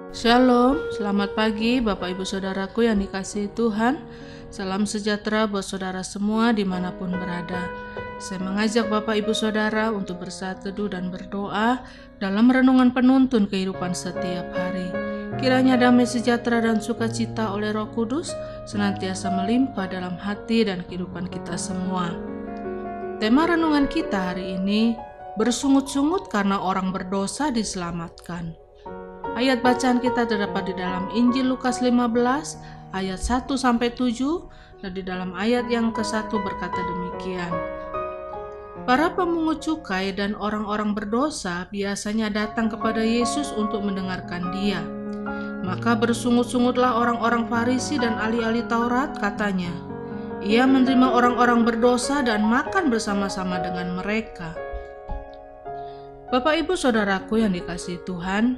Shalom, selamat pagi Bapak Ibu Saudaraku yang dikasihi Tuhan. Salam sejahtera buat saudara semua dimanapun berada. Saya mengajak Bapak Ibu Saudara untuk bersaat teduh dan berdoa dalam renungan penuntun kehidupan setiap hari. Kiranya damai sejahtera dan sukacita oleh Roh Kudus senantiasa melimpah dalam hati dan kehidupan kita semua. Tema renungan kita hari ini, bersungut-sungut karena orang berdosa diselamatkan. Ayat bacaan kita terdapat di dalam Injil Lukas 15 ayat 1-7 dan di dalam ayat yang ke-1 berkata demikian. Para pemungut cukai dan orang-orang berdosa biasanya datang kepada Yesus untuk mendengarkan Dia. Maka bersungut-sungutlah orang-orang Farisi dan ahli-ahli Taurat, katanya, Ia menerima orang-orang berdosa dan makan bersama-sama dengan mereka. Bapak Ibu Saudaraku yang dikasihi Tuhan,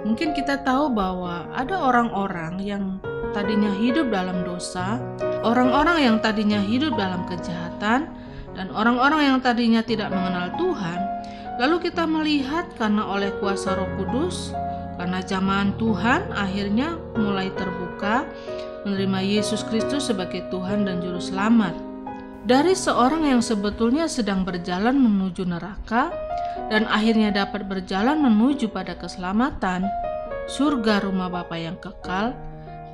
mungkin kita tahu bahwa ada orang-orang yang tadinya hidup dalam dosa, orang-orang yang tadinya hidup dalam kejahatan, dan orang-orang yang tadinya tidak mengenal Tuhan. Lalu kita melihat karena oleh kuasa Roh Kudus, karena jamahan Tuhan akhirnya mulai terbuka, menerima Yesus Kristus sebagai Tuhan dan Juru Selamat. Dari seorang yang sebetulnya sedang berjalan menuju neraka, dan akhirnya dapat berjalan menuju pada keselamatan, surga rumah Bapa yang kekal,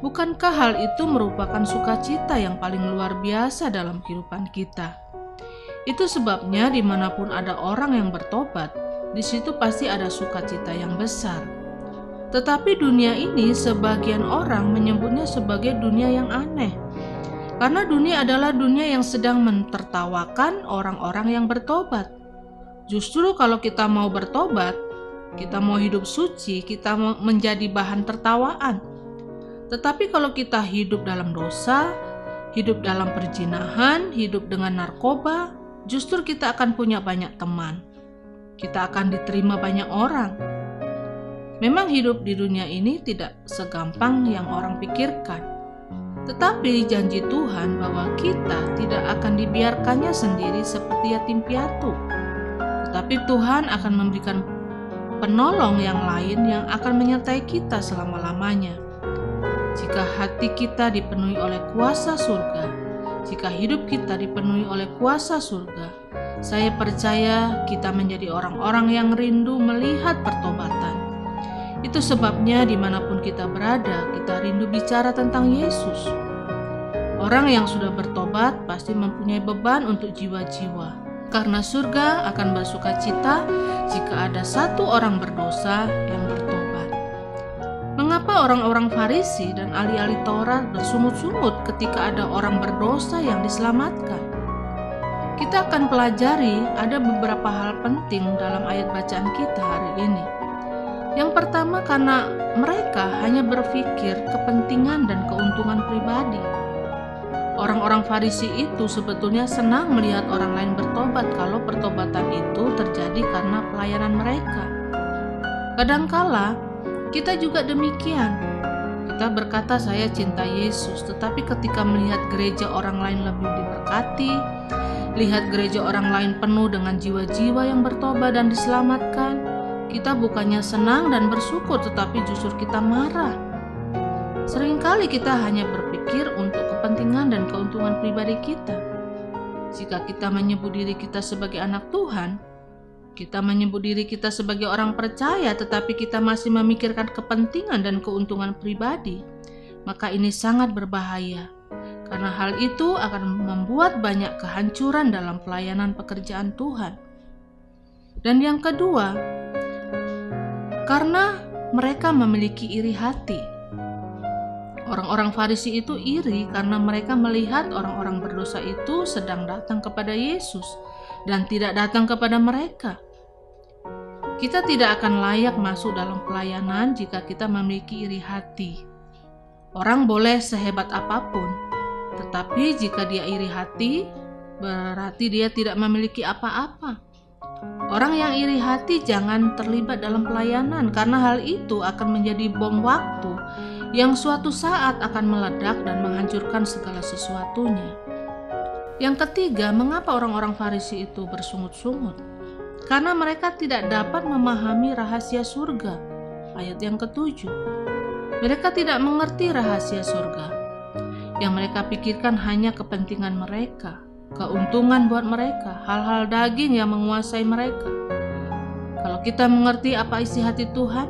bukankah hal itu merupakan sukacita yang paling luar biasa dalam kehidupan kita? Itu sebabnya dimanapun ada orang yang bertobat, di situ pasti ada sukacita yang besar. Tetapi dunia ini sebagian orang menyebutnya sebagai dunia yang aneh, karena dunia adalah dunia yang sedang mentertawakan orang-orang yang bertobat. Justru kalau kita mau bertobat, kita mau hidup suci, kita mau menjadi bahan tertawaan. Tetapi kalau kita hidup dalam dosa, hidup dalam perzinahan, hidup dengan narkoba, justru kita akan punya banyak teman. Kita akan diterima banyak orang. Memang hidup di dunia ini tidak segampang yang orang pikirkan. Tetapi janji Tuhan bahwa kita tidak akan dibiarkannya sendiri seperti yatim piatu. Tetapi Tuhan akan memberikan penolong yang lain yang akan menyertai kita selama-lamanya. Jika hati kita dipenuhi oleh kuasa surga, jika hidup kita dipenuhi oleh kuasa surga, saya percaya kita menjadi orang-orang yang rindu melihat pertobatan. Itu sebabnya dimanapun kita berada, kita rindu bicara tentang Yesus. Orang yang sudah bertobat pasti mempunyai beban untuk jiwa-jiwa. Karena surga akan bersukacita jika ada satu orang berdosa yang bertobat. Mengapa orang-orang Farisi dan ahli-ahli Taurat bersungut-sungut ketika ada orang berdosa yang diselamatkan? Kita akan pelajari ada beberapa hal penting dalam ayat bacaan kita hari ini. Yang pertama, karena mereka hanya berpikir kepentingan dan keuntungan pribadi. Orang-orang Farisi itu sebetulnya senang melihat orang lain bertobat kalau pertobatan itu terjadi karena pelayanan mereka. Kadangkala kita juga demikian. Kita berkata saya cinta Yesus, tetapi ketika melihat gereja orang lain lebih diberkati, lihat gereja orang lain penuh dengan jiwa-jiwa yang bertobat dan diselamatkan, kita bukannya senang dan bersyukur, tetapi justru kita marah. Seringkali kita hanya berpikir untuk kepentingan dan keuntungan pribadi kita. Jika kita menyebut diri kita sebagai anak Tuhan, kita menyebut diri kita sebagai orang percaya, tetapi kita masih memikirkan kepentingan dan keuntungan pribadi, maka ini sangat berbahaya. Karena hal itu akan membuat banyak kehancuran dalam pelayanan pekerjaan Tuhan. Dan yang kedua, karena mereka memiliki iri hati. Orang-orang Farisi itu iri karena mereka melihat orang-orang berdosa itu sedang datang kepada Yesus dan tidak datang kepada mereka. Kita tidak akan layak masuk dalam pelayanan jika kita memiliki iri hati. Orang boleh sehebat apapun, tetapi jika dia iri hati, berarti dia tidak memiliki apa-apa. Orang yang iri hati jangan terlibat dalam pelayanan, karena hal itu akan menjadi bom waktu yang suatu saat akan meledak dan menghancurkan segala sesuatunya. Yang ketiga, mengapa orang-orang Farisi itu bersungut-sungut? Karena mereka tidak dapat memahami rahasia surga. ayat yang ke-7. Mereka tidak mengerti rahasia surga. Yang mereka pikirkan hanya kepentingan mereka, keuntungan buat mereka, hal-hal daging yang menguasai mereka. Kalau kita mengerti apa isi hati Tuhan,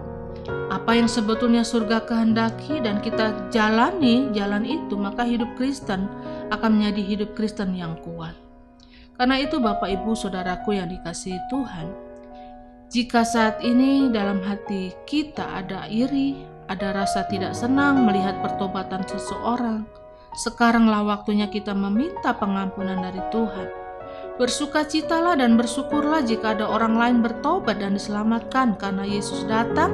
apa yang sebetulnya surga kehendaki, dan kita jalani jalan itu, maka hidup Kristen akan menjadi hidup Kristen yang kuat. Karena itu Bapak Ibu Saudaraku yang dikasihi Tuhan, jika saat ini dalam hati kita ada iri, ada rasa tidak senang melihat pertobatan seseorang, sekaranglah waktunya kita meminta pengampunan dari Tuhan. Bersukacitalah dan bersyukurlah jika ada orang lain bertobat dan diselamatkan, karena Yesus datang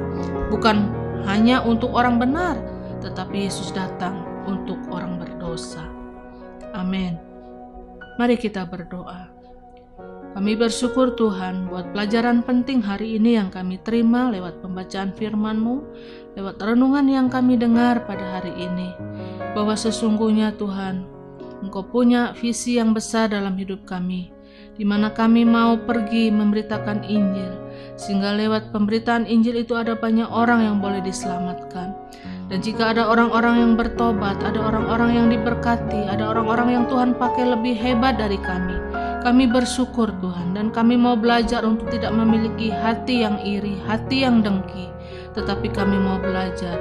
bukan hanya untuk orang benar, tetapi Yesus datang untuk orang berdosa. Amin. Mari kita berdoa. Kami bersyukur Tuhan buat pelajaran penting hari ini yang kami terima lewat pembacaan firman-Mu, lewat renungan yang kami dengar pada hari ini, bahwa sesungguhnya Tuhan, Engkau punya visi yang besar dalam hidup kami, di mana kami mau pergi memberitakan Injil, sehingga lewat pemberitaan Injil itu ada banyak orang yang boleh diselamatkan. Dan jika ada orang-orang yang bertobat, ada orang-orang yang diberkati, ada orang-orang yang Tuhan pakai lebih hebat dari kami bersyukur Tuhan, dan kami mau belajar untuk tidak memiliki hati yang iri, hati yang dengki, tetapi kami mau belajar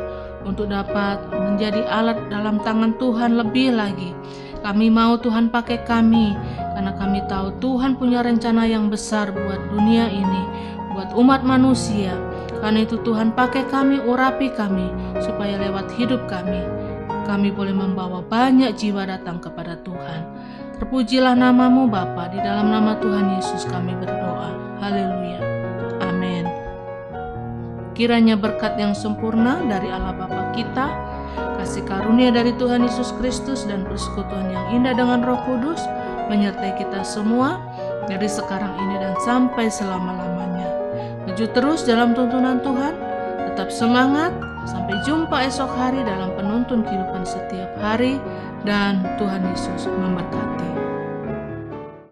untuk dapat menjadi alat dalam tangan Tuhan lebih lagi. Kami mau Tuhan pakai kami, karena kami tahu Tuhan punya rencana yang besar buat dunia ini, buat umat manusia. Karena itu Tuhan pakai kami, urapi kami, supaya lewat hidup kami boleh membawa banyak jiwa datang kepada Tuhan. Terpujilah nama-Mu Bapa, di dalam nama Tuhan Yesus kami berdoa. Haleluya. Amin. Kiranya berkat yang sempurna dari Allah Bapa kita, kasih karunia dari Tuhan Yesus Kristus, dan persekutuan yang indah dengan Roh Kudus menyertai kita semua dari sekarang ini dan sampai selama-lamanya. Maju terus dalam tuntunan Tuhan, tetap semangat, sampai jumpa esok hari dalam penuntun kehidupan setiap hari, dan Tuhan Yesus memberkati.